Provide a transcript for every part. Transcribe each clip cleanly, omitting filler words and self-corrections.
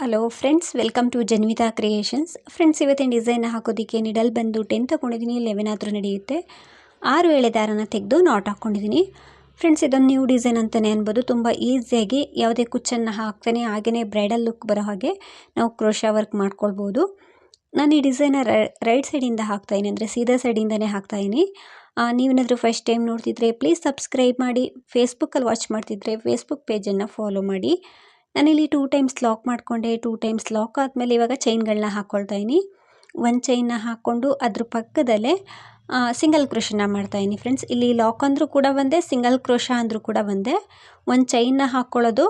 Hello friends, welcome to Janvitha Creations. Friends, ಇವತ್ತಿನ design ಹಾಕೋದಕ್ಕೆ needle ಬಂದು 10 ತೊಗೊಂಡಿದ್ದೀನಿ. 11 ಆದರೂ ನಡೆಯುತ್ತೆ. 6 ಎಳೆ ದಾರನ ತೆಗೆದು ನಾಟ್ ಹಾಕ್ಕೊಂಡಿದ್ದೀನಿ. ಫ್ರೆಂಡ್ಸ್, ಇದೊಂದು ನ್ಯೂ ಡಿಸೈನ್ ಅಂತಲೇ ಅನ್ಬೋದು. ತುಂಬ ಈಸಿಯಾಗಿ ಯಾವುದೇ ಕುಚ್ಚನ್ನು ಹಾಕ್ತಾನೆ ಹಾಗೆಯೇ ಬ್ರೈಡಲ್ ಲುಕ್ ಬರೋ ಹಾಗೆ ನಾವು ಕ್ರೋಶಾ ವರ್ಕ್ ಮಾಡ್ಕೊಳ್ಬೋದು. ನಾನು ಈ ಡಿಸೈನ ರೈಟ್ ಸೈಡಿಂದ ಹಾಕ್ತಾಯಿನಿ, ಅಂದರೆ ಸೀದಾ ಸೈಡಿಂದನೇ ಹಾಕ್ತಾಯಿನಿ. ನೀವೇನಾದರೂ ಫಸ್ಟ್ ಟೈಮ್ ನೋಡ್ತಿದ್ರೆ ಪ್ಲೀಸ್ ಸಬ್ಸ್ಕ್ರೈಬ್ ಮಾಡಿ. ಫೇಸ್ಬುಕ್ಕಲ್ಲಿ ವಾಚ್ ಮಾಡ್ತಿದ್ರೆ ಫೇಸ್ಬುಕ್ ಪೇಜನ್ನು ಫಾಲೋ ಮಾಡಿ. ನಾನಿಲ್ಲಿ 2 ಟೈಮ್ಸ್ ಲಾಕ್ ಮಾಡಿಕೊಂಡೆ. 2 ಟೈಮ್ಸ್ ಲಾಕ್ ಆದಮೇಲೆ ಇವಾಗ ಚೈನ್ಗಳನ್ನ ಹಾಕ್ಕೊಳ್ತಾ ಇದ್ದೀನಿ. ಒಂದು ಚೈನ್ನ ಹಾಕ್ಕೊಂಡು ಅದ್ರ ಪಕ್ಕದಲ್ಲೇ ಸಿಂಗಲ್ ಕ್ರೋಶನ ಮಾಡ್ತಾಯಿದ್ದೀನಿ. ಫ್ರೆಂಡ್ಸ್, ಇಲ್ಲಿ ಲಾಕ್ ಅಂದರೂ ಕೂಡ ಒಂದೇ, ಸಿಂಗಲ್ ಕ್ರೋಶ ಅಂದರೂ ಕೂಡ ಒಂದೇ. ಒಂದು ಚೈನ್ನ ಹಾಕ್ಕೊಳ್ಳೋದು,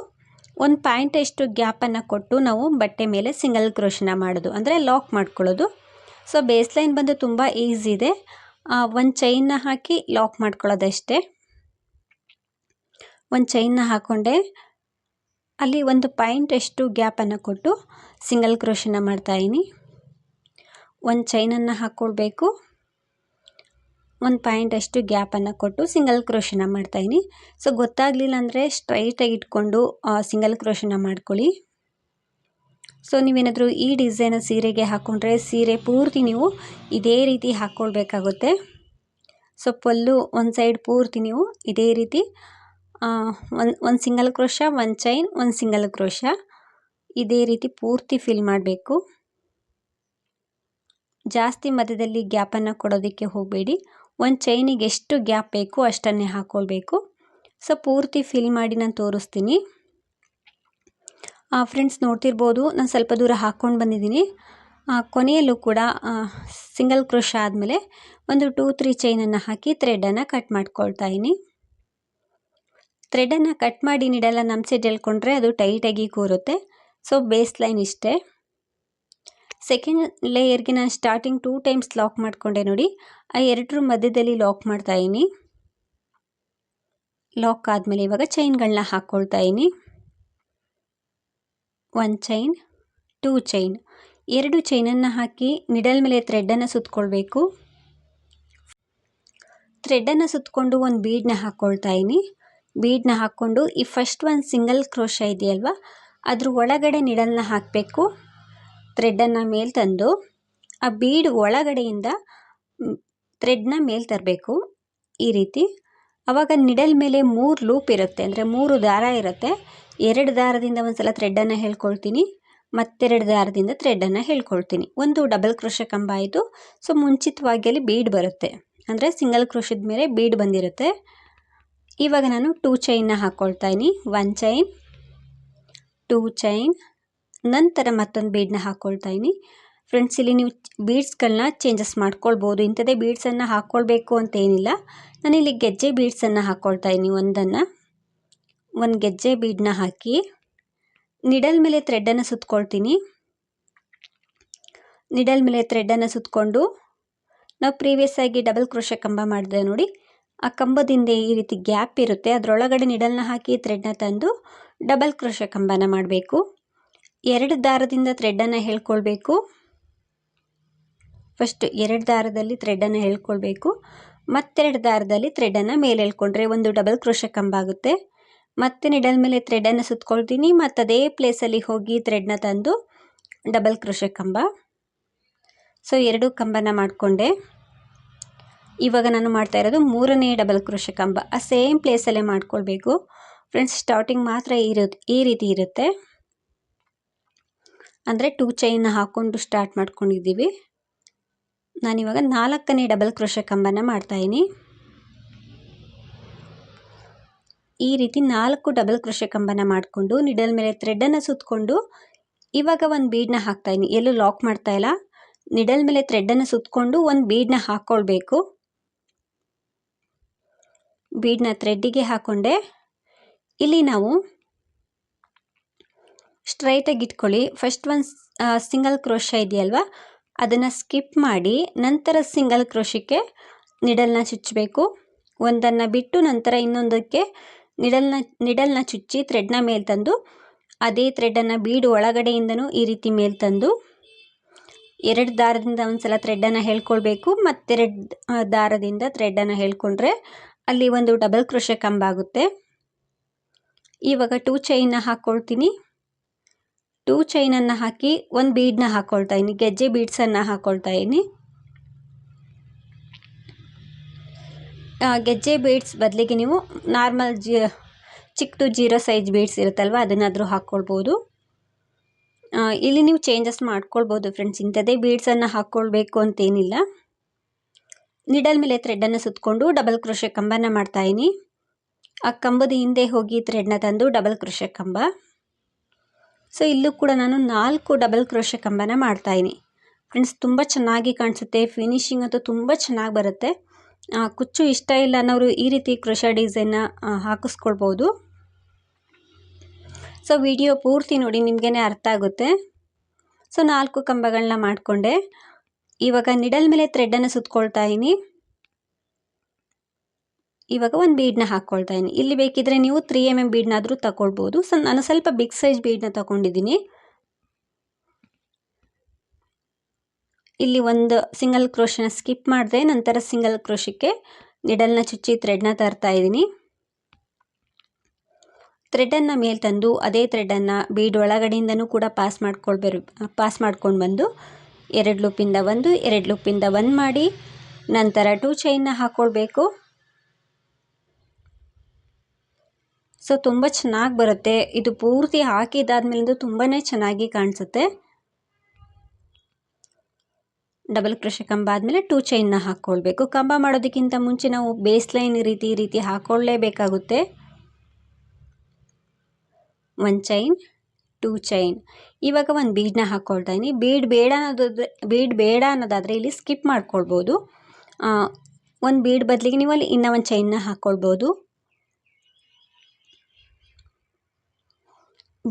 ಒಂದು ಪಾಯಿಂಟಷ್ಟು ಗ್ಯಾಪನ್ನು ಕೊಟ್ಟು ನಾವು ಬಟ್ಟೆ ಮೇಲೆ ಸಿಂಗಲ್ ಕ್ರೋಶನ ಮಾಡೋದು, ಅಂದರೆ ಲಾಕ್ ಮಾಡ್ಕೊಳ್ಳೋದು. ಸೊ ಬೇಸ್ ಲೈನ್ ಬಂದು ತುಂಬ ಈಸಿ ಇದೆ. ಒಂದು ಚೈನ್ನ ಹಾಕಿ ಲಾಕ್ ಮಾಡ್ಕೊಳ್ಳೋದಷ್ಟೇ. ಒಂದು ಚೈನ್ನ ಹಾಕ್ಕೊಂಡೆ, ಅಲ್ಲಿ ಒಂದು ಪಾಯಿಂಟಷ್ಟು ಗ್ಯಾಪನ್ನು ಕೊಟ್ಟು ಸಿಂಗಲ್ ಕ್ರೋಶನ ಮಾಡ್ತಾಯಿದ್ದೀನಿ. ಒಂದು ಚೈನನ್ನು ಹಾಕ್ಕೊಳ್ಬೇಕು, ಒಂದು ಪಾಯಿಂಟಷ್ಟು ಗ್ಯಾಪನ್ನು ಕೊಟ್ಟು ಸಿಂಗಲ್ ಕ್ರೋಶನ ಮಾಡ್ತಾಯಿದ್ದೀನಿ. ಸೊ ಗೊತ್ತಾಗಲಿಲ್ಲ ಅಂದರೆ ಸ್ಟ್ರೈಟಾಗಿ ಇಟ್ಕೊಂಡು ಸಿಂಗಲ್ ಕ್ರೋಶನ ಮಾಡ್ಕೊಳ್ಳಿ. ಸೊ ನೀವೇನಾದರೂ ಈ ಡಿಸೈನ ಸೀರೆಗೆ ಹಾಕ್ಕೊಂಡ್ರೆ ಸೀರೆ ಪೂರ್ತಿ ನೀವು ಇದೇ ರೀತಿ ಹಾಕ್ಕೊಳ್ಬೇಕಾಗುತ್ತೆ. ಸೊ ಪಲ್ಲು ಒಂದು ಸೈಡ್ ಪೂರ್ತಿ ನೀವು ಇದೇ ರೀತಿ ಒಂದು ಸಿಂಗಲ್ ಕ್ರೋಶ, ಒಂದು ಚೈನ್, ಒಂದು ಸಿಂಗಲ್ ಕ್ರೋಶ, ಇದೇ ರೀತಿ ಪೂರ್ತಿ ಫಿಲ್ ಮಾಡಬೇಕು. ಜಾಸ್ತಿ ಮಧ್ಯದಲ್ಲಿ ಗ್ಯಾಪನ್ನು ಕೊಡೋದಕ್ಕೆ ಹೋಗಬೇಡಿ. ಒಂದು ಚೈನಿಗೆ ಎಷ್ಟು ಗ್ಯಾಪ್ ಬೇಕು ಅಷ್ಟನ್ನೇ ಹಾಕ್ಕೊಳ್ಬೇಕು. ಸೊ ಪೂರ್ತಿ ಫಿಲ್ ಮಾಡಿ ನಾನು ತೋರಿಸ್ತೀನಿ. ಫ್ರೆಂಡ್ಸ್, ನೋಡ್ತಿರ್ಬೋದು ನಾನು ಸ್ವಲ್ಪ ದೂರ ಹಾಕ್ಕೊಂಡು ಬಂದಿದ್ದೀನಿ. ಕೊನೆಯಲ್ಲೂ ಕೂಡ ಸಿಂಗಲ್ ಕ್ರೋಶ ಆದಮೇಲೆ ಒಂದು 2-3 ಚೈನನ್ನು ಹಾಕಿ ಥ್ರೆಡನ್ನು ಕಟ್ ಮಾಡ್ಕೊಳ್ತಾ ಇದ್ದೀನಿ. ಥ್ರೆಡನ್ನು ಕಟ್ ಮಾಡಿ ನೀಡಲ್ಲ ನಮ್ಮ ಸೈಡ್ ಎಳ್ಕೊಂಡ್ರೆ ಅದು ಟೈಟಾಗಿ ಕೂರುತ್ತೆ. ಸೊ ಬೇಸ್ ಲೈನ್ ಇಷ್ಟೇ. ಸೆಕೆಂಡ್ ಲೇಯರ್ಗೆ ನಾನು ಸ್ಟಾರ್ಟಿಂಗ್ 2 ಟೈಮ್ಸ್ ಲಾಕ್ ಮಾಡಿಕೊಂಡೆ ನೋಡಿ. ಆ ಎರಡರ ಮಧ್ಯದಲ್ಲಿ ಲಾಕ್ ಮಾಡ್ತಾಯಿದ್ದೀನಿ. ಲಾಕ್ ಆದಮೇಲೆ ಇವಾಗ ಚೈನ್ಗಳನ್ನ ಹಾಕ್ಕೊಳ್ತಾ ಇದ್ದೀನಿ. 1 ಚೈನ್, 2 ಚೈನ್, 2 ಚೈನನ್ನು ಹಾಕಿ ನಿಡಲ್ ಮೇಲೆ ಥ್ರೆಡನ್ನು ಸುತ್ತಕೊಳ್ಬೇಕು. ಥ್ರೆಡನ್ನು ಸುತ್ತಕೊಂಡು ಒಂದು ಬೀಡನ್ನ ಹಾಕ್ಕೊಳ್ತಾ ಇದ್ದೀನಿ. ಬೀಡನ್ನ ಹಾಕ್ಕೊಂಡು ಈ ಫಸ್ಟ್ ಒಂದು ಸಿಂಗಲ್ ಕ್ರೋಶ ಇದೆಯಲ್ವ, ಅದ್ರ ಒಳಗಡೆ ನಿಡಲ್ನ ಹಾಕಬೇಕು. ಥ್ರೆಡನ್ನು ಮೇಲೆ ತಂದು ಆ ಬೀಡ್ ಒಳಗಡೆಯಿಂದ ಥ್ರೆಡ್ನ ಮೇಲೆ ತರಬೇಕು ಈ ರೀತಿ. ಆವಾಗ ನಿಡಲ್ ಮೇಲೆ 3 ಲೂಪ್ ಇರುತ್ತೆ, ಅಂದರೆ 3 ದಾರ ಇರುತ್ತೆ. 2 ದಾರದಿಂದ ಒಂದು ಸಲ ಥ್ರೆಡನ್ನು ಹೇಳ್ಕೊಳ್ತೀನಿ, ಮತ್ತೆರಡು ದಾರದಿಂದ ಥ್ರೆಡನ್ನು ಹೇಳ್ಕೊಳ್ತೀನಿ. ಒಂದು ಡಬಲ್ ಕ್ರೋಶ ಕಂಬ ಆಯಿತು. ಸೊ ಮುಂಚಿತವಾಗಿ ಅಲ್ಲಿ ಬೀಡ್ ಬರುತ್ತೆ, ಅಂದರೆ ಸಿಂಗಲ್ ಕ್ರೋಶದ ಮೇಲೆ ಬೀಡ್ ಬಂದಿರುತ್ತೆ. ಇವಾಗ ನಾನು 2 ಚೈನ್ನ ಹಾಕ್ಕೊಳ್ತಾ ಇದ್ದೀನಿ. 1 ಚೈನ್, 2 ಚೈನ್, ನಂತರ ಮತ್ತೊಂದು ಬೀಡನ್ನ ಹಾಕ್ಕೊಳ್ತಾ ಇದ್ದೀನಿ. ಫ್ರೆಂಡ್ಸ್, ಇಲ್ಲಿ ನೀವು ಬೀಡ್ಸ್ಗಳನ್ನ ಚೇಂಜಸ್ ಮಾಡ್ಕೊಳ್ಬೋದು. ಇಂಥದ್ದೇ ಬೀಡ್ಸನ್ನು ಹಾಕ್ಕೊಳ್ಬೇಕು ಅಂತ ಏನಿಲ್ಲ. ನಾನಿಲ್ಲಿ ಗೆಜ್ಜೆ ಬೀಡ್ಸನ್ನು ಹಾಕ್ಕೊಳ್ತಾ ಇದ್ದೀನಿ. ಒಂದು ಗೆಜ್ಜೆ ಬೀಡನ್ನ ಹಾಕಿ ನಿಡಲ್ ಮೇಲೆ ಥ್ರೆಡನ್ನು ಸುತ್ತಕೊಳ್ತೀನಿ. ನಿಡಲ್ ಮೇಲೆ ಥ್ರೆಡನ್ನು ಸುತ್ತಕೊಂಡು ನಾವು ಪ್ರೀವಿಯಸ್ ಆಗಿ ಡಬಲ್ ಕ್ರೋಶ ಕಂಬ ಮಾಡಿದೆ ನೋಡಿ, ಆ ಕಂಬದಿಂದ ಈ ರೀತಿ ಗ್ಯಾಪ್ ಇರುತ್ತೆ, ಅದರೊಳಗಡೆ ನಿಡಲ್ನ ಹಾಕಿ ಥ್ರೆಡ್ನ ತಂದು ಡಬಲ್ ಕ್ರೋಶ ಕಂಬನ ಮಾಡಬೇಕು. 2 ದಾರದಿಂದ ಥ್ರೆಡನ್ನು ಹೇಳ್ಕೊಳ್ಬೇಕು. ಫಸ್ಟ್ 2 ದಾರದಲ್ಲಿ ಥ್ರೆಡನ್ನು ಹೇಳ್ಕೊಳ್ಬೇಕು, ಮತ್ತೆರಡು ದಾರದಲ್ಲಿ ಥ್ರೆಡನ್ನು ಮೇಲೆ ಎಳ್ಕೊಂಡ್ರೆ ಒಂದು ಡಬಲ್ ಕ್ರೋಶ ಕಂಬ ಆಗುತ್ತೆ. ಮತ್ತೆ ನಿಡಲ್ ಮೇಲೆ ಥ್ರೆಡನ್ನು ಸುತ್ತಕೊಳ್ತೀನಿ, ಮತ್ತು ಅದೇ ಪ್ಲೇಸಲ್ಲಿ ಹೋಗಿ ಥ್ರೆಡ್ನ ತಂದು ಡಬಲ್ ಕ್ರೋಶ ಕಂಬ. ಸೊ 2 ಕಂಬನ ಮಾಡಿಕೊಂಡೆ. ಇವಾಗ ನಾನು ಮಾಡ್ತಾ ಇರೋದು 3ನೇ ಡಬಲ್ ಕ್ರೋಶ ಕಂಬ. ಆ ಸೇಮ್ ಪ್ಲೇಸಲ್ಲೇ ಮಾಡ್ಕೊಳ್ಬೇಕು. ಫ್ರೆಂಡ್ಸ್, ಸ್ಟಾರ್ಟಿಂಗ್ ಮಾತ್ರ ಈ ರೀತಿ ಇರುತ್ತೆ, ಅಂದರೆ 2 ಚೈನ್ನ ಹಾಕ್ಕೊಂಡು ಸ್ಟಾರ್ಟ್ ಮಾಡ್ಕೊಂಡಿದ್ದೀವಿ. ನಾನಿವಾಗ 4ನೇ ಡಬಲ್ ಕ್ರೋಶ ಕಂಬನ ಮಾಡ್ತಾಯಿದ್ದೀನಿ. ಈ ರೀತಿ 4 ಡಬಲ್ ಕ್ರೋಶ ಕಂಬನ ಮಾಡಿಕೊಂಡು ನಿಡಲ್ ಮೇಲೆ ಥ್ರೆಡನ್ನು ಸುತ್ತಕೊಂಡು ಇವಾಗ ಒಂದು ಬೀಡನ್ನ ಹಾಕ್ತಾಯಿದ್ದೀನಿ. ಎಲ್ಲೂ ಲಾಕ್ ಮಾಡ್ತಾ ಇಲ್ಲ. ನಿಡಲ್ ಮೇಲೆ ಥ್ರೆಡನ್ನು ಸುತ್ತಕೊಂಡು ಒಂದು ಬೀಡನ್ನ ಹಾಕ್ಕೊಳ್ಬೇಕು. ಬೀಡನ್ನ ಥ್ರೆಡ್ಡಿಗೆ ಹಾಕ್ಕೊಂಡೆ. ಇಲ್ಲಿ ನಾವು ಸ್ಟ್ರೈಟಾಗಿ ಇಟ್ಕೊಳ್ಳಿ. ಫಸ್ಟ್ ಒಂದು ಸಿಂಗಲ್ ಕ್ರೋಶ ಇದೆಯಲ್ವ, ಅದನ್ನು ಸ್ಕಿಪ್ ಮಾಡಿ ನಂತರ ಸಿಂಗಲ್ ಕ್ರೋಶಕ್ಕೆ ಚುಚ್ಚಬೇಕು. ಒಂದನ್ನು ಬಿಟ್ಟು ನಂತರ ಇನ್ನೊಂದಕ್ಕೆ ನಿಡಲ್ನ ಚುಚ್ಚಿ ಥ್ರೆಡ್ನ ಮೇಲೆ ತಂದು ಅದೇ ಥ್ರೆಡನ್ನು ಬೀಡು ಒಳಗಡೆಯಿಂದನೂ ಈ ರೀತಿ ಮೇಲೆ ತಂದು 2 ದಾರದಿಂದ ಒಂದು ಸಲ ಥ್ರೆಡನ್ನು ಹೇಳ್ಕೊಳ್ಬೇಕು, ಮತ್ತೆರಡು ದಾರದಿಂದ ಥ್ರೆಡನ್ನು ಹೇಳ್ಕೊಂಡ್ರೆ ಅಲ್ಲಿ ಒಂದು ಡಬಲ್ ಕ್ರೋಶ ಕಂಬ ಆಗುತ್ತೆ. ಇವಾಗ 2 ಚೈನ್ನ ಹಾಕ್ಕೊಳ್ತೀನಿ. 2 ಚೈನನ್ನು ಹಾಕಿ ಒಂದು ಬೀಡನ್ನ ಹಾಕ್ಕೊಳ್ತಾ ಇದ್ದೀನಿ, ಗೆಜ್ಜೆ ಬೀಡ್ಸನ್ನು ಹಾಕ್ಕೊಳ್ತಾ ಇದ್ದೀನಿ. ಗೆಜ್ಜೆ ಬೀಡ್ಸ್ ಬದಲಿಗೆ ನೀವು ನಾರ್ಮಲ್ ಚಿಕ್ಕದು 0 ಸೈಜ್ ಬೀಡ್ಸ್ ಇರುತ್ತಲ್ವ ಅದನ್ನಾದರೂ ಹಾಕ್ಕೊಳ್ಬೋದು. ಇಲ್ಲಿ ನೀವು ಚೇಂಜಸ್ ಮಾಡ್ಕೊಳ್ಬೋದು ಫ್ರೆಂಡ್ಸ್, ಇಂಥದ್ದೇ ಬೀಡ್ಸನ್ನು ಹಾಕ್ಕೊಳ್ಬೇಕು ಅಂತೇನಿಲ್ಲ. ನಿಡಲ್ ಮೇಲೆ ಥ್ರೆಡನ್ನು ಸುತ್ತಕೊಂಡು ಡಬಲ್ ಕ್ರೋಶೆ ಕಂಬನ ಮಾಡ್ತಾಯಿನಿ. ಆ ಕಂಬದ ಹಿಂದೆ ಹೋಗಿ ಥ್ರೆಡ್ನ ತಂದು ಡಬಲ್ ಕ್ರೋಶೆ ಕಂಬ. ಸೊ ಇಲ್ಲೂ ಕೂಡ ನಾನು 4 ಡಬಲ್ ಕ್ರೋಶೆ ಕಂಬನ ಮಾಡ್ತಾಯಿನಿ ಫ್ರೆಂಡ್ಸ್. ತುಂಬ ಚೆನ್ನಾಗಿ ಕಾಣಿಸುತ್ತೆ, ಫಿನಿಶಿಂಗ್ ಅಂತೂ ತುಂಬ ಚೆನ್ನಾಗಿ ಬರುತ್ತೆ. ಕುಚ್ಚು ಇಷ್ಟ ಇಲ್ಲ ಅನ್ನೋರು ಈ ರೀತಿ ಕ್ರೋಶೆ ಡಿಸೈನ್ನ ಹಾಕಿಸ್ಕೊಳ್ಬೋದು. ಸೊ ವಿಡಿಯೋ ಪೂರ್ತಿ ನೋಡಿ, ನಿಮಗೇ ಅರ್ಥ ಆಗುತ್ತೆ. ಸೊ 4 ಕಂಬಗಳನ್ನ ಮಾಡಿಕೊಂಡೆ. ಇವಾಗ ನಿಡಲ್ ಮೇಲೆ ಥ್ರೆಡನ್ನು ಸುತ್ಕೊಳ್ತಾ ಇದ್ದೀನಿ. ಇವಾಗ ಒಂದು ಬೀಡನ್ನ ಹಾಕ್ಕೊಳ್ತಾ ಇದ್ದೀನಿ. ಇಲ್ಲಿ ಬೇಕಿದ್ರೆ ನೀವು 3 mm ಬೀಡನ್ನಾದರೂ ತಗೊಳ್ಬೋದು. ಸೊ ನಾನು ಸ್ವಲ್ಪ ಬಿಗ್ ಸೈಜ್ ಬೀಡನ್ನ ತಗೊಂಡಿದ್ದೀನಿ. ಇಲ್ಲಿ ಒಂದು ಸಿಂಗಲ್ ಕ್ರೋಶನ ಸ್ಕಿಪ್ ಮಾಡಿದೆ, ನಂತರ ಸಿಂಗಲ್ ಕ್ರೋಶಕ್ಕೆ ನಿಡಲ್ನ ಚುಚ್ಚಿ ಥ್ರೆಡ್ನ ತರ್ತಾ ಇದ್ದೀನಿ. ಥ್ರೆಡನ್ನು ಮೇಲೆ ತಂದು ಅದೇ ಥ್ರೆಡನ್ನು ಬೀಡ್ ಒಳಗಡೆಯಿಂದನೂ ಕೂಡ ಪಾಸ್ ಮಾಡ್ಕೊಂಡು ಬಂದು 2 ಲೂಪಿಂದ 1, 2 ಲೂಪಿಂದ 1 ಮಾಡಿ ನಂತರ 2 ಚೈನ್ನ ಹಾಕ್ಕೊಳ್ಬೇಕು. ಸೊ ತುಂಬ ಚೆನ್ನಾಗಿ ಬರುತ್ತೆ ಇದು. ಪೂರ್ತಿ ಹಾಕಿದಾದ್ಮೇಲಿಂದ ತುಂಬಾ ಚೆನ್ನಾಗಿ ಕಾಣಿಸುತ್ತೆ. ಡಬಲ್ ಕ್ರೋಶೆ ಕಂಬ ಆದಮೇಲೆ 2 ಚೈನ್ನ ಹಾಕ್ಕೊಳ್ಬೇಕು. ಕಂಬ ಮಾಡೋದಕ್ಕಿಂತ ಮುಂಚೆ ನಾವು ಬೇಸ್ ಲೈನ್ ಈ ರೀತಿ ಹಾಕ್ಕೊಳ್ಳೇಬೇಕಾಗುತ್ತೆ. 1 ಚೈನ್, 2 ಚೈನ್. ಇವಾಗ ಒಂದು ಬೀಡನ್ನ ಹಾಕ್ಕೊಳ್ತಾ ಇದ್ದೀನಿ. ಬೀಡ್ ಬೇಡ ಅನ್ನೋದಾದರೆ ಇಲ್ಲಿ ಸ್ಕಿಪ್ ಮಾಡ್ಕೊಳ್ಬೋದು. ಒಂದು ಬೀಡ್ ಬದಲಿಗೆ ನೀವು ಅಲ್ಲಿ ಇನ್ನೂ ಒಂದು ಚೈನ್ನ ಹಾಕ್ಕೊಳ್ಬೋದು.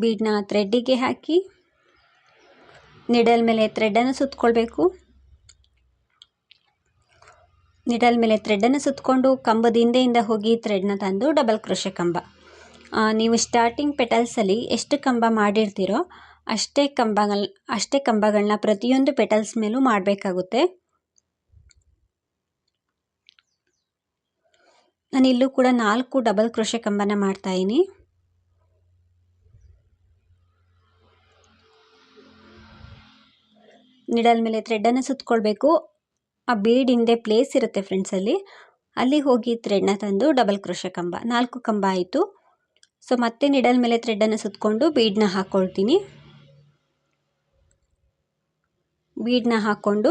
ಬೀಡನ್ನ ಥ್ರೆಡ್ಡಿಗೆ ಹಾಕಿ ನಿಡಲ್ ಮೇಲೆ ಥ್ರೆಡನ್ನು ಸುತ್ತಕೊಳ್ಬೇಕು. ನಿಡಲ್ ಮೇಲೆ ಥ್ರೆಡನ್ನು ಸುತ್ತಕೊಂಡು ಕಂಬದ ಹಿಂದೆಯಿಂದ ಹೋಗಿ ಥ್ರೆಡ್ನ ತಂದು ಡಬಲ್ ಕ್ರೋಶೆ ಕಂಬ. ನೀವು ಸ್ಟಾರ್ಟಿಂಗ್ ಪೆಟಲ್ಸಲ್ಲಿ ಎಷ್ಟು ಕಂಬ ಮಾಡಿರ್ತೀರೋ ಅಷ್ಟೇ ಕಂಬಗಳನ್ನ ಪ್ರತಿಯೊಂದು ಪೆಟಲ್ಸ್ ಮೇಲೂ ಮಾಡಬೇಕಾಗುತ್ತೆ. ನಾನು ಇಲ್ಲೂ ಕೂಡ 4 ಡಬಲ್ ಕ್ರೋಶೆ ಕಂಬನ ಮಾಡ್ತಾಯಿದ್ದೀನಿ. ನಿಡಲ್ ಮೇಲೆ ಥ್ರೆಡನ್ನು ಸುತ್ತಕೊಳ್ಬೇಕು. ಆ ಬೀಡ್ ಹಿಂದೆ ಪ್ಲೇಸ್ ಇರುತ್ತೆ ಫ್ರೆಂಡ್ಸಲ್ಲಿ, ಅಲ್ಲಿ ಹೋಗಿ ಥ್ರೆಡ್ನ ತಂದು ಡಬಲ್ ಕ್ರೋಶೆ ಕಂಬ. 4 ಕಂಬ ಆಯಿತು. ಸೊ ಮತ್ತೆ ನಿಡಲ್ ಮೇಲೆ ಥ್ರೆಡನ್ನು ಸುತ್ತಕೊಂಡು ಬೀಡನ್ನ ಹಾಕ್ಕೊಳ್ತೀನಿ. ಬೀಡನ್ನ ಹಾಕ್ಕೊಂಡು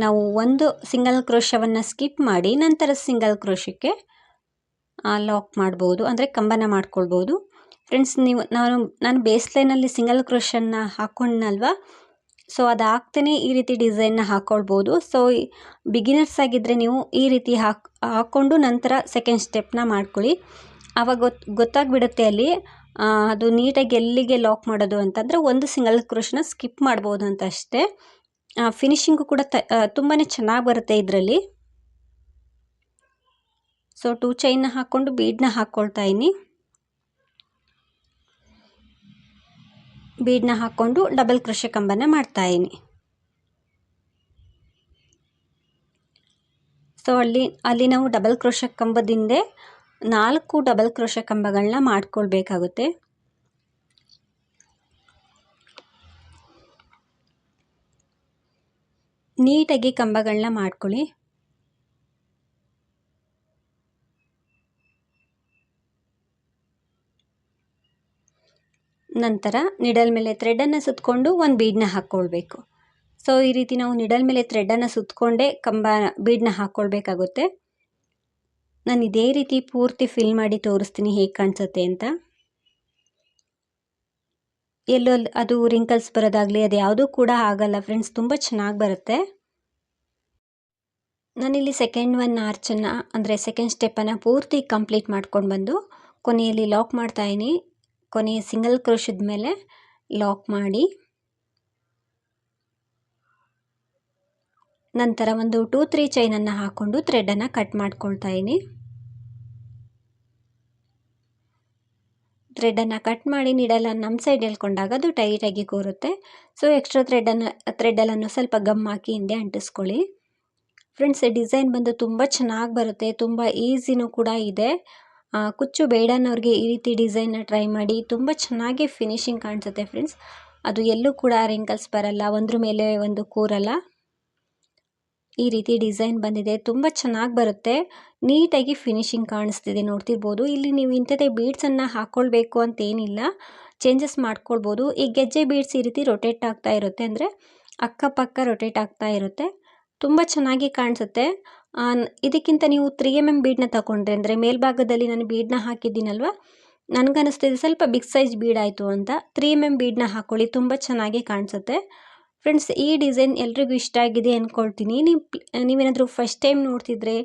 ನಾವು ಒಂದು ಸಿಂಗಲ್ ಕ್ರೋಶವನ್ನು ಸ್ಕಿಪ್ ಮಾಡಿ ನಂತರ ಸಿಂಗಲ್ ಕ್ರೋಶಕ್ಕೆ ಲಾಕ್ ಮಾಡ್ಬೋದು, ಅಂದರೆ ಕಂಬನ ಮಾಡ್ಕೊಳ್ಬೋದು ಫ್ರೆಂಡ್ಸ್. ನಾನು ಬೇಸ್ ಲೈನಲ್ಲಿ ಸಿಂಗಲ್ ಕ್ರೋಶನ್ನು ಹಾಕ್ಕೊಂಡ್ನಲ್ವ, ಸೊ ಅದು ಹಾಕ್ತೇನೆ ಈ ರೀತಿ ಡಿಸೈನ್ನ ಹಾಕ್ಕೊಳ್ಬೋದು. ಸೊ ಬಿಗಿನರ್ಸ್ ಆಗಿದ್ದರೆ ನೀವು ಈ ರೀತಿ ಹಾಕ್ಕೊಂಡು ನಂತರ ಸೆಕೆಂಡ್ ಸ್ಟೆಪ್ನ ಮಾಡ್ಕೊಳ್ಳಿ. ಆವಾಗ ಗೊತ್ತಾಗ್ಬಿಡುತ್ತೆ ಅಲ್ಲಿ ಅದು ನೀಟಾಗಿ ಎಲ್ಲಿಗೆ ಲಾಕ್ ಮಾಡೋದು ಅಂತಂದರೆ ಒಂದು ಸಿಂಗಲ್ ಕ್ರೋಶನ ಸ್ಕಿಪ್ ಮಾಡ್ಬೋದು ಅಂತ ಅಷ್ಟೇ. ಫಿನಿಶಿಂಗು ಕೂಡ ತುಂಬಾ ಚೆನ್ನಾಗಿ ಬರುತ್ತೆ ಇದರಲ್ಲಿ. ಸೊ 2 ಚೈನ್ನ ಹಾಕ್ಕೊಂಡು ಬೀಡನ್ನ ಹಾಕ್ಕೊಳ್ತಾ ಇದ್ದೀನಿ. ಬೀಡನ್ನ ಹಾಕ್ಕೊಂಡು ಡಬಲ್ ಕ್ರೋಶೆ ಕಂಬನ ಮಾಡ್ತಾಯಿದ್ದೀನಿ. ಸೊ ಅಲ್ಲಿ ನಾವು ಡಬಲ್ ಕ್ರೋಶೆ ಕಂಬದಿಂದೆ 4 ಡಬಲ್ ಕ್ರೋಶೆ ಕಂಬಗಳನ್ನ ಮಾಡ್ಕೊಳ್ಬೇಕಾಗುತ್ತೆ. ನೀಟಾಗಿ ಕಂಬಗಳನ್ನ ಮಾಡ್ಕೊಳ್ಳಿ. ನಂತರ ನಿಡಲ್ ಮೇಲೆ ಥ್ರೆಡನ್ನು ಸುತ್ತಕೊಂಡು ಒಂದು ಬೀಡನ್ನ ಹಾಕ್ಕೊಳ್ಬೇಕು. ಸೊ ಈ ರೀತಿ ನಾವು ನಿಡಲ್ ಮೇಲೆ ಥ್ರೆಡನ್ನು ಸುತ್ತಕೊಂಡೇ ಬೀಡನ್ನ ಹಾಕ್ಕೊಳ್ಬೇಕಾಗುತ್ತೆ. ನಾನು ಇದೇ ರೀತಿ ಪೂರ್ತಿ ಫಿಲ್ ಮಾಡಿ ತೋರಿಸ್ತೀನಿ ಹೇಗೆ ಕಾಣಿಸುತ್ತೆ ಅಂತ. ಎಲ್ಲೋ ಅದು ರಿಂಕಲ್ಸ್ ಬರೋದಾಗಲಿ ಅದು ಯಾವುದೂ ಕೂಡ ಆಗಲ್ಲ ಫ್ರೆಂಡ್ಸ್, ತುಂಬ ಚೆನ್ನಾಗಿ ಬರುತ್ತೆ. ನಾನಿಲ್ಲಿ ಸೆಕೆಂಡ್ ಒನ್ ಆರ್ಚನ್ನು ಅಂದರೆ ಸೆಕೆಂಡ್ ಸ್ಟೆಪ್ಪನ್ನು ಪೂರ್ತಿ ಕಂಪ್ಲೀಟ್ ಮಾಡ್ಕೊಂಡು ಬಂದು ಕೊನೆಯಲ್ಲಿ ಲಾಕ್ ಮಾಡ್ತಾಯಿದ್ದೀನಿ. ಕೊನೆಯ ಸಿಂಗಲ್ ಕ್ರೋಶದ ಮೇಲೆ ಲಾಕ್ ಮಾಡಿ ನಂತರ ಒಂದು 2-3 ಚೈನನ್ನು ಹಾಕ್ಕೊಂಡು ಥ್ರೆಡನ್ನು ಕಟ್ ಮಾಡ್ಕೊಳ್ತಾ ಇದ್ದೀನಿ. ಥ್ರೆಡನ್ನು ಕಟ್ ಮಾಡಿ ನೀಡಲನ್ನು ನಮ್ಮ ಸೈಡ್ ಎಳ್ಕೊಂಡಾಗ ಅದು ಟೈಟಾಗಿ ಕೂರುತ್ತೆ. ಸೊ ಎಕ್ಸ್ಟ್ರಾ ಥ್ರೆಡಲ್ಲನ್ನು ಸ್ವಲ್ಪ ಗಮ್ ಹಾಕಿ ಹಿಂದೆ ಅಂಟಿಸ್ಕೊಳ್ಳಿ ಫ್ರೆಂಡ್ಸ್. ಡಿಸೈನ್ ಬಂದು ತುಂಬ ಚೆನ್ನಾಗಿ ಬರುತ್ತೆ, ತುಂಬ ಈಸಿನೂ ಕೂಡ ಇದೆ. ಕುಚ್ಚು ಬೇಡ ಅನ್ನೋರಿಗೆ ಈ ರೀತಿ ಡಿಸೈನ್ನ ಟ್ರೈ ಮಾಡಿ. ತುಂಬ ಚೆನ್ನಾಗಿ ಫಿನಿಶಿಂಗ್ ಕಾಣಿಸುತ್ತೆ ಫ್ರೆಂಡ್ಸ್. ಅದು ಎಲ್ಲೂ ಕೂಡ ರಿಂಕಲ್ಸ್ ಬರಲ್ಲ, ಒಂದ್ರ ಮೇಲೆ ಒಂದು ಕೂರಲ್ಲ. ಈ ರೀತಿ ಡಿಸೈನ್ ಬಂದಿದೆ, ತುಂಬ ಚೆನ್ನಾಗಿ ಬರುತ್ತೆ. ನೀಟಾಗಿ ಫಿನಿಶಿಂಗ್ ಕಾಣಿಸ್ತಿದೆ, ನೋಡ್ತಿರ್ಬೋದು. ಇಲ್ಲಿ ನೀವು ಇಂಥದ್ದೇ ಬೀಡ್ಸನ್ನು ಹಾಕ್ಕೊಳ್ಬೇಕು ಅಂತೇನಿಲ್ಲ, ಚೇಂಜಸ್ ಮಾಡ್ಕೊಳ್ಬೋದು. ಈ ಗೆಜ್ಜೆ ಬೀಡ್ಸ್ ಈ ರೀತಿ ರೊಟೇಟ್ ಆಗ್ತಾ ಇರುತ್ತೆ, ಅಂದರೆ ಅಕ್ಕಪಕ್ಕ ರೊಟೇಟ್ ಆಗ್ತಾ ಇರುತ್ತೆ. ತುಂಬ ಚೆನ್ನಾಗಿ ಕಾಣಿಸುತ್ತೆ. ಇದಕ್ಕಿಂತ ನೀವು 3mm ಬೀಡನ್ನ ತಗೊಂಡ್ರೆ, ಅಂದರೆ ಮೇಲ್ಭಾಗದಲ್ಲಿ ನಾನು ಬೀಡನ್ನ ಹಾಕಿದ್ದೀನಲ್ವ, ನನಗನ್ನಿಸ್ತಿದೆ ಸ್ವಲ್ಪ ಬಿಗ್ ಸೈಜ್ ಬೀಡ್ ಆಯಿತು ಅಂತ. 3mm ಬೀಡನ್ನ ಹಾಕ್ಕೊಳ್ಳಿ, ತುಂಬ ಚೆನ್ನಾಗಿ ಕಾಣಿಸುತ್ತೆ. ಫ್ರೆಂಡ್ಸ್, ಈ ಡಿಸೈನ್ ಎಲ್ರಿಗೂ ಇಷ್ಟ ಆಗಿದೆ ಅಂದ್ಕೊಳ್ತೀನಿ. ನೀವೇನಾದರೂ ಫಸ್ಟ್ ಟೈಮ್ ನೋಡ್ತಿದ್ರೆ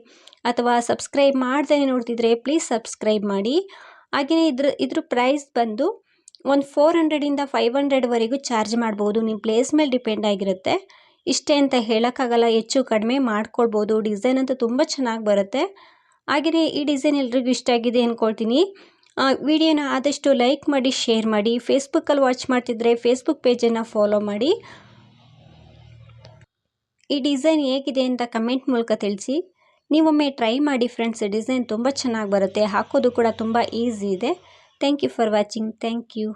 ಅಥವಾ ಸಬ್ಸ್ಕ್ರೈಬ್ ಮಾಡ್ದೇ ನೋಡ್ತಿದ್ರೆ ಪ್ಲೀಸ್ ಸಬ್ಸ್ಕ್ರೈಬ್ ಮಾಡಿ. ಹಾಗೆಯೇ ಇದ್ರ ಪ್ರೈಸ್ ಬಂದು ಒಂದು 400ಇಂದ 500ವರೆಗೂ ಚಾರ್ಜ್ ಮಾಡ್ಬೋದು. ನಿಮ್ಮ ಪ್ಲೇಸ್ ಮೇಲೆ ಡಿಪೆಂಡ್ ಆಗಿರುತ್ತೆ. ಇಷ್ಟೇ ಅಂತ ಹೇಳೋಕ್ಕಾಗಲ್ಲ, ಹೆಚ್ಚು ಕಡಿಮೆ ಮಾಡ್ಕೊಳ್ಬೋದು. ಡಿಸೈನ್ ಅಂತೂ ತುಂಬ ಚೆನ್ನಾಗಿ ಬರುತ್ತೆ. ಹಾಗೆಯೇ ಈ ಡಿಸೈನ್ ಎಲ್ರಿಗೂ ಇಷ್ಟ ಆಗಿದೆ ಅಂದ್ಕೊಳ್ತೀನಿ. ವಿಡಿಯೋನ ಆದಷ್ಟು ಲೈಕ್ ಮಾಡಿ, ಶೇರ್ ಮಾಡಿ. ಫೇಸ್ಬುಕ್ಕಲ್ಲಿ ವಾಚ್ ಮಾಡ್ತಿದ್ರೆ ಫೇಸ್ಬುಕ್ ಪೇಜನ್ನು ಫಾಲೋ ಮಾಡಿ. ಈ ಡಿಸೈನ್ ಹೇಗಿದೆ ಅಂತ ಕಮೆಂಟ್ ಮೂಲಕ ತಿಳಿಸಿ. ನೀವೊಮ್ಮೆ ಟ್ರೈ ಮಾಡಿ ಫ್ರೆಂಡ್ಸ್, ಡಿಸೈನ್ ತುಂಬ ಚೆನ್ನಾಗಿ ಬರುತ್ತೆ, ಹಾಕೋದು ಕೂಡ ತುಂಬ ಈಸಿ ಇದೆ. Thank you for watching. Thank you.